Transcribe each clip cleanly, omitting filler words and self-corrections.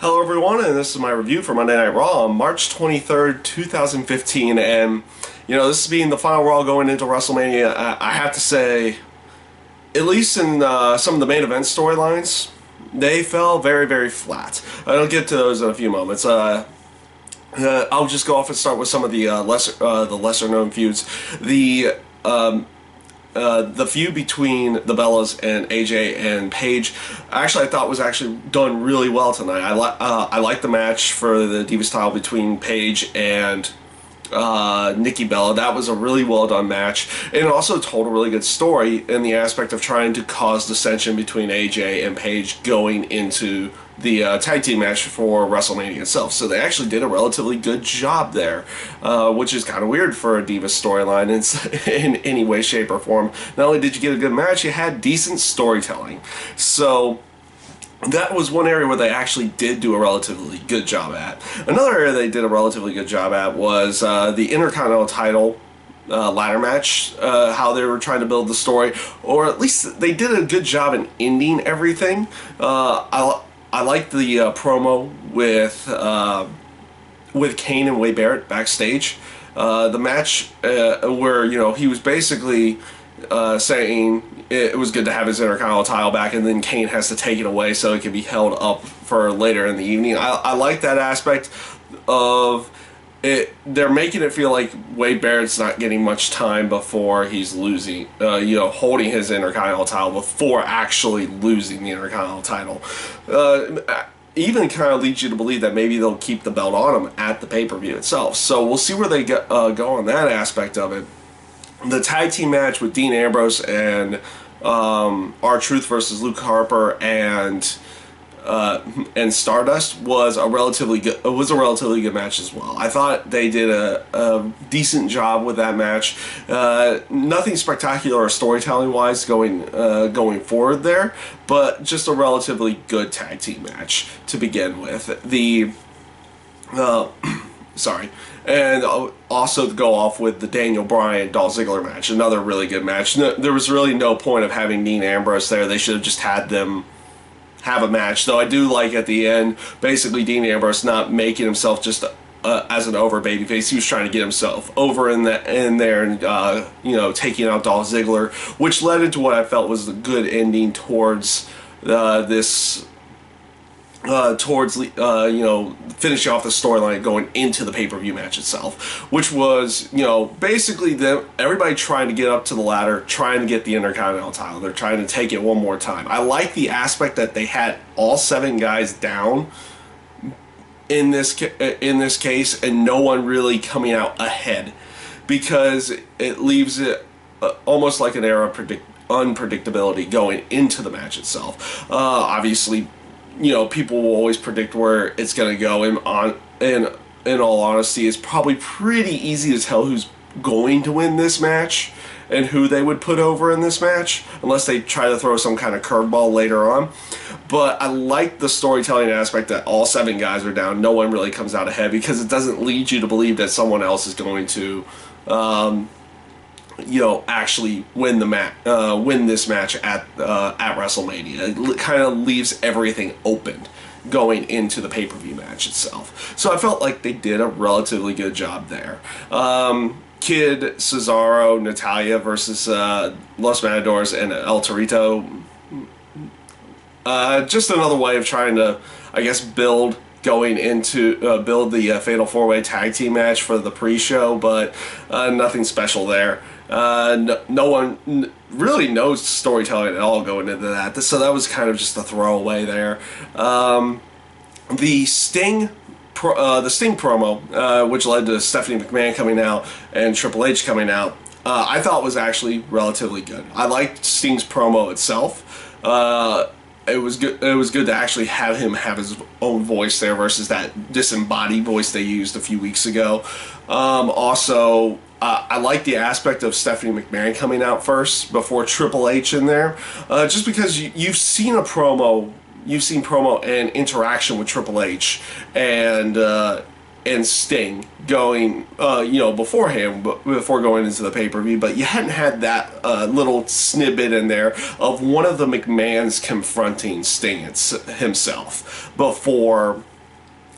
Hello everyone, and this is my review for Monday Night Raw on March 23rd, 2015, and this being the final Raw going into WrestleMania, I have to say, at least in some of the main event storylines, they fell very, very flat. I'll get to those in a few moments. I'll just go off and start with some of the lesser known feuds. The feud between the Bellas and AJ and Paige, actually, I thought was actually done really well tonight. I like the match for the Divas title between Paige and Nikki Bella. That was a really well done match, and it also told a really good story in the aspect of trying to cause dissension between AJ and Paige going into the tag team match for WrestleMania itself. So they actually did a relatively good job there, which is kind of weird for a Divas storyline in any way, shape, or form. Not only did you get a good match, you had decent storytelling. So that was one area where they actually did do a relatively good job at. Another area they did a relatively good job at was the Intercontinental title ladder match, how they were trying to build the story, or at least they did a good job in ending everything. I liked the promo with Kane and Wade Barrett backstage. The match where he was basically saying it was good to have his Intercontinental title back, and then Kane has to take it away so it can be held up for later in the evening. I like that aspect of it. They're making it feel like Wade Barrett's not getting much time before he's losing, holding his Intercontinental title before actually losing the Intercontinental title. Even kind of leads you to believe that maybe they'll keep the belt on him at the pay-per-view itself. So we'll see where they go on that aspect of it. The tag team match with Dean Ambrose and R-Truth versus Luke Harper and Stardust was a relatively good match as well. I thought they did a decent job with that match. Nothing spectacular or storytelling wise going forward there, but just a relatively good tag team match to begin with. Sorry. And also to go off with the Daniel Bryan Dolph Ziggler match, another really good match. There was really no point of having Dean Ambrose there. They should have just had them have a match. Though I do like at the end, basically Dean Ambrose not making himself just as an over babyface. He was trying to get himself over in there and taking out Dolph Ziggler, which led into what I felt was a good ending towards this. Finishing off the storyline going into the pay-per-view match itself, which was, basically everybody trying to get up to the ladder, trying to get the Intercontinental title. They're trying to take it one more time. I like the aspect that they had all 7 guys down in this case, and no one really coming out ahead, because it leaves it almost like an era of unpredictability going into the match itself. Obviously, people will always predict where it's going to go. In all honesty, it's probably pretty easy to tell who's going to win this match and who they would put over in this match, unless they try to throw some kind of curveball later on. But I like the storytelling aspect that all 7 guys are down. No one really comes out ahead, because it doesn't lead you to believe that someone else is going to actually win this match at WrestleMania. It kind of leaves everything open going into the pay-per-view match itself. So I felt like they did a relatively good job there. Kid, Cesaro, Natalia versus Los Matadors and El Torito. Just another way of trying to, I guess, build the Fatal 4-Way Tag Team match for the pre-show, but nothing special there. No one really knows storytelling at all going into that, so that was kind of just a throwaway there. The Sting promo, which led to Stephanie McMahon coming out and Triple H coming out, I thought was actually relatively good. I liked Sting's promo itself. It was good. It was good to actually have him have his own voice there versus that disembodied voice they used a few weeks ago. Also, I like the aspect of Stephanie McMahon coming out first before Triple H in there, just because you've seen promo and interaction with Triple H, and and Sting going, beforehand, before going into the pay-per-view, but you hadn't had that little snippet in there of one of the McMahons confronting Sting himself before,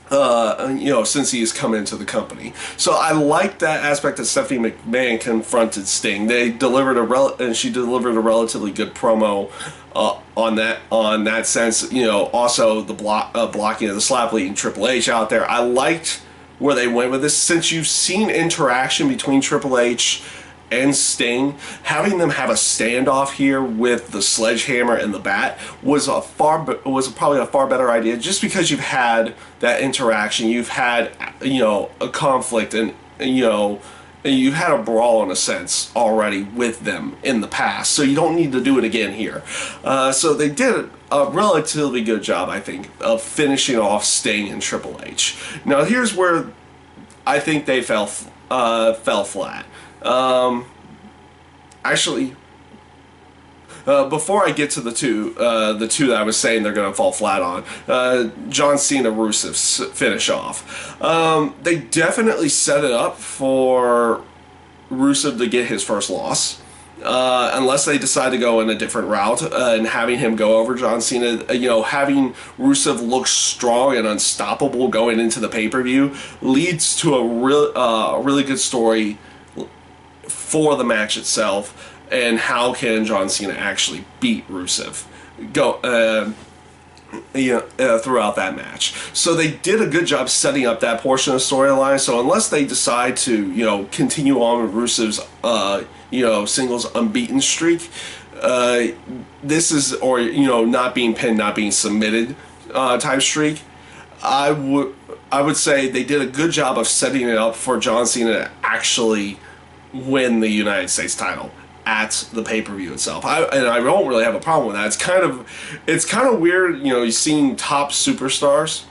since he's come into the company. So I like that aspect that Stephanie McMahon confronted Sting. She delivered a relatively good promo on that sense. Also the blocking of the slap, leading Triple H out there. I liked where they went with this. Since you've seen interaction between Triple H and Sting, having them have a standoff here with the sledgehammer and the bat was probably a far better idea, just because you've had that interaction, you've had a conflict, and you've had a brawl in a sense already with them in the past, so you don't need to do it again here. So they did a relatively good job, I think, of finishing off Sting and Triple H. Now here's where I think they fell flat. Before I get to the two that I was saying they're going to fall flat on, John Cena Rusev's finish off. They definitely set it up for Rusev to get his first loss, unless they decide to go in a different route, and having him go over John Cena. Having Rusev look strong and unstoppable going into the pay-per-view leads to a really good story for the match itself, and how can John Cena actually beat Rusev throughout that match. So they did a good job setting up that portion of the storyline. So unless they decide to continue on with Rusev's singles unbeaten streak, this is, or not being pinned, not being submitted type streak, I would say they did a good job of setting it up for John Cena to actually win the United States title at the pay-per-view itself. I don't really have a problem with that. It's kind of weird, you've seen top superstars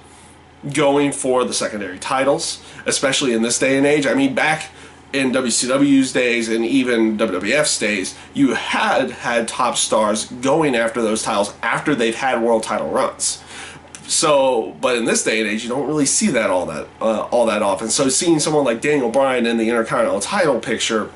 going for the secondary titles, especially in this day and age. I mean, back in WCW's days and even WWF's days, you had top stars going after those titles after they've had world title runs. So, but in this day and age, you don't really see that all that often. So seeing someone like Daniel Bryan in the Intercontinental title picture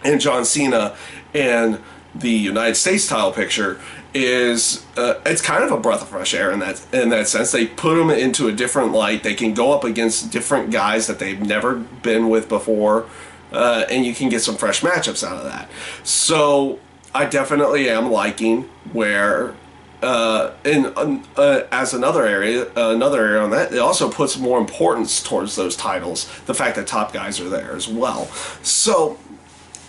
and John Cena in the United States title picture is it's kind of a breath of fresh air in that sense. They put them into a different light. They can go up against different guys that they've never been with before, and you can get some fresh matchups out of that. So I definitely am liking where. As another area on that, it also puts more importance towards those titles, the fact that top guys are there as well. So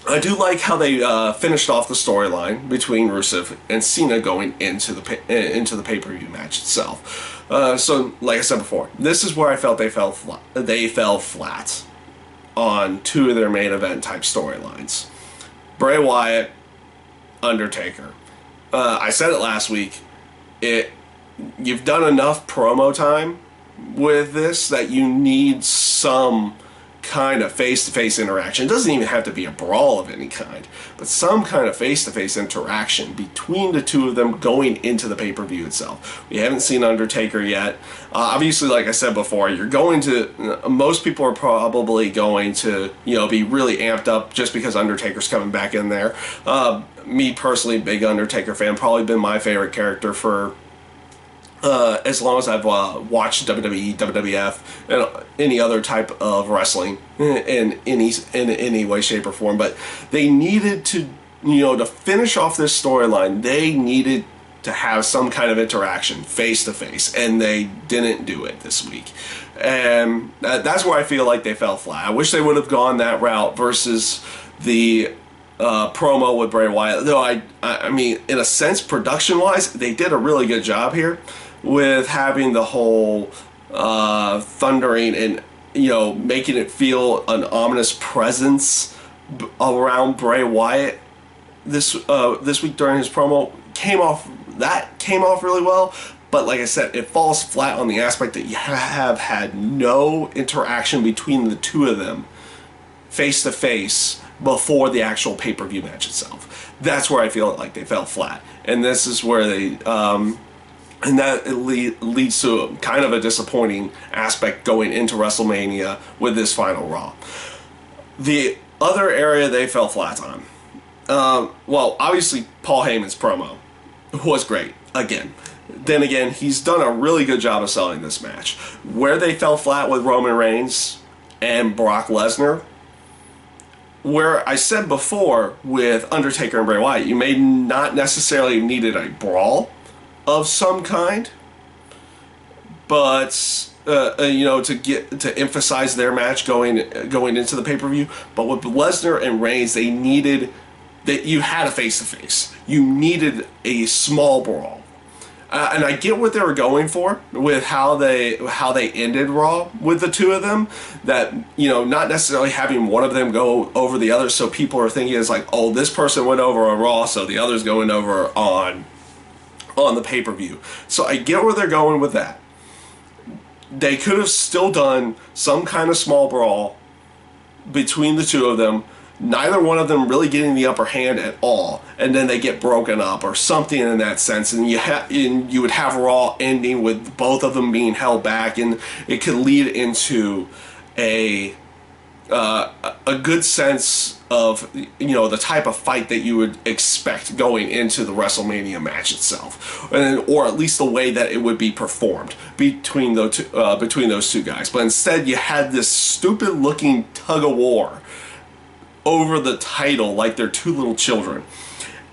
I do like how they finished off the storyline between Rusev and Cena going into the pay-per-view match itself. So like I said before, this is where I felt they fell flat on two of their main event type storylines. Bray Wyatt, Undertaker. I said it last week. You've done enough promo time with this that you need some kind of face-to-face interaction. It doesn't even have to be a brawl of any kind, but some kind of face-to-face interaction between the two of them going into the pay-per-view itself. We haven't seen Undertaker yet. Obviously, like I said before, most people are probably going to, be really amped up just because Undertaker's coming back in there. Me personally, big Undertaker fan, probably been my favorite character for as long as I've watched WWE, WWF, and any other type of wrestling in any way, shape, or form. But they needed to, to finish off this storyline, they needed to have some kind of interaction face to face, and they didn't do it this week. And that's where I feel like they fell flat. I wish they would have gone that route versus the promo with Bray Wyatt. Though I mean, in a sense, production-wise, they did a really good job here with having the whole thundering and making it feel an ominous presence around Bray Wyatt this week during his promo came off really well. But like I said, it falls flat on the aspect that you have had no interaction between the two of them face to face before the actual pay-per-view match itself. That's where I feel like they fell flat, and this is where they And that leads to kind of a disappointing aspect going into WrestleMania with this final Raw. The other area they fell flat on, well, obviously Paul Heyman's promo was great, again. Then again, he's done a really good job of selling this match. Where they fell flat with Roman Reigns and Brock Lesnar, where I said before with Undertaker and Bray Wyatt, you may not necessarily needed a brawl of some kind, but you know, to emphasize their match going into the pay-per-view. But with Lesnar and Reigns, they needed that you had a face-to-face. You needed a small brawl. And I get what they were going for with how they ended Raw with the two of them. That, you know, not necessarily having one of them go over the other, so people are thinking it's like, oh, this person went over on Raw, so the other's going over on the pay-per-view. So I get where they're going with that. They could have still done some kind of small brawl between the two of them, neither one of them really getting the upper hand at all, and then they get broken up or something in that sense, and you would have Raw ending with both of them being held back, and it could lead into a good sense of, you know, the type of fight that you would expect going into the WrestleMania match itself, or at least the way that it would be performed between those two guys. But instead, you had this stupid-looking tug of war over the title like they're two little children,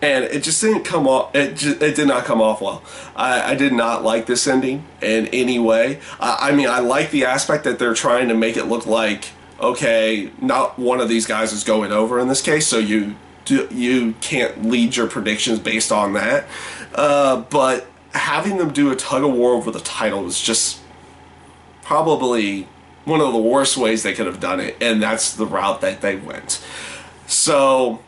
and it just didn't come off. It did not come off well. I did not like this ending in any way. I mean, I like the aspect that they're trying to make it look like, okay, not one of these guys is going over in this case, so you can't lead your predictions based on that. But having them do a tug of war over the title was just probably one of the worst ways they could have done it, and that's the route that they went. So,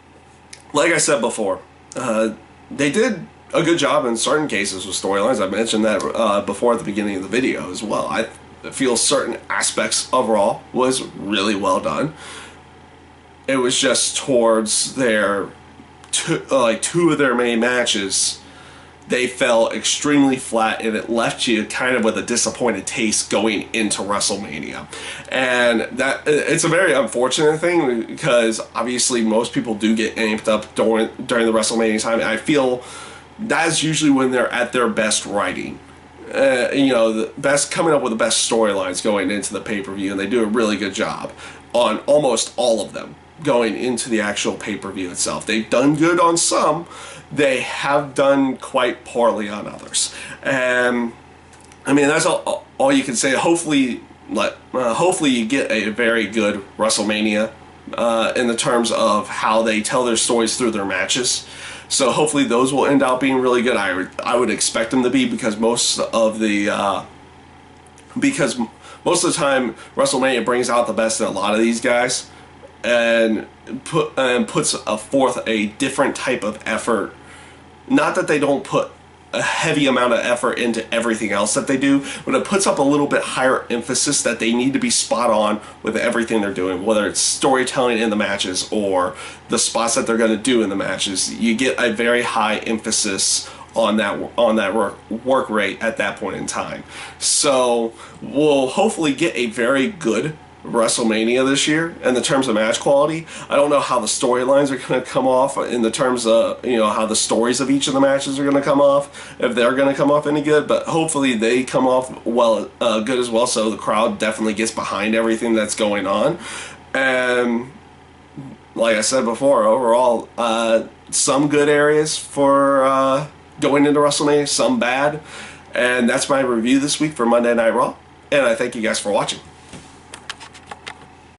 like I said before, they did a good job in certain cases with storylines. I mentioned that before at the beginning of the video as well. I feel certain aspects of Raw was really well done. It was just towards their two of their main matches, they fell extremely flat, and it left you kind of with a disappointed taste going into WrestleMania. And that it's a very unfortunate thing, because obviously most people do get amped up during the WrestleMania time. And I feel that's usually when they're at their best writing. You know, the best, coming up with the best storylines going into the pay-per-view, and they do a really good job on almost all of them going into the actual pay-per-view itself. They've done good on some, they have done quite poorly on others. And I mean, that's all you can say. Hopefully you get a very good WrestleMania in the terms of how they tell their stories through their matches. So hopefully those will end up being really good. I would expect them to be, because most of the time WrestleMania brings out the best in a lot of these guys, and puts forth a different type of effort. Not that they don't put a heavy amount of effort into everything else that they do, but it puts up a little bit higher emphasis that they need to be spot on with everything they're doing, whether it's storytelling in the matches or the spots that they're going to do in the matches. You get a very high emphasis on that work rate at that point in time. So we'll hopefully get a very good WrestleMania this year in the terms of match quality. I don't know how the storylines are going to come off in the terms of, you know, how the stories of each of the matches are going to come off, if they're going to come off any good, but hopefully they come off well, good as well, so the crowd definitely gets behind everything that's going on. And like I said before, overall, some good areas for going into WrestleMania, some bad, and that's my review this week for Monday Night Raw, and I thank you guys for watching.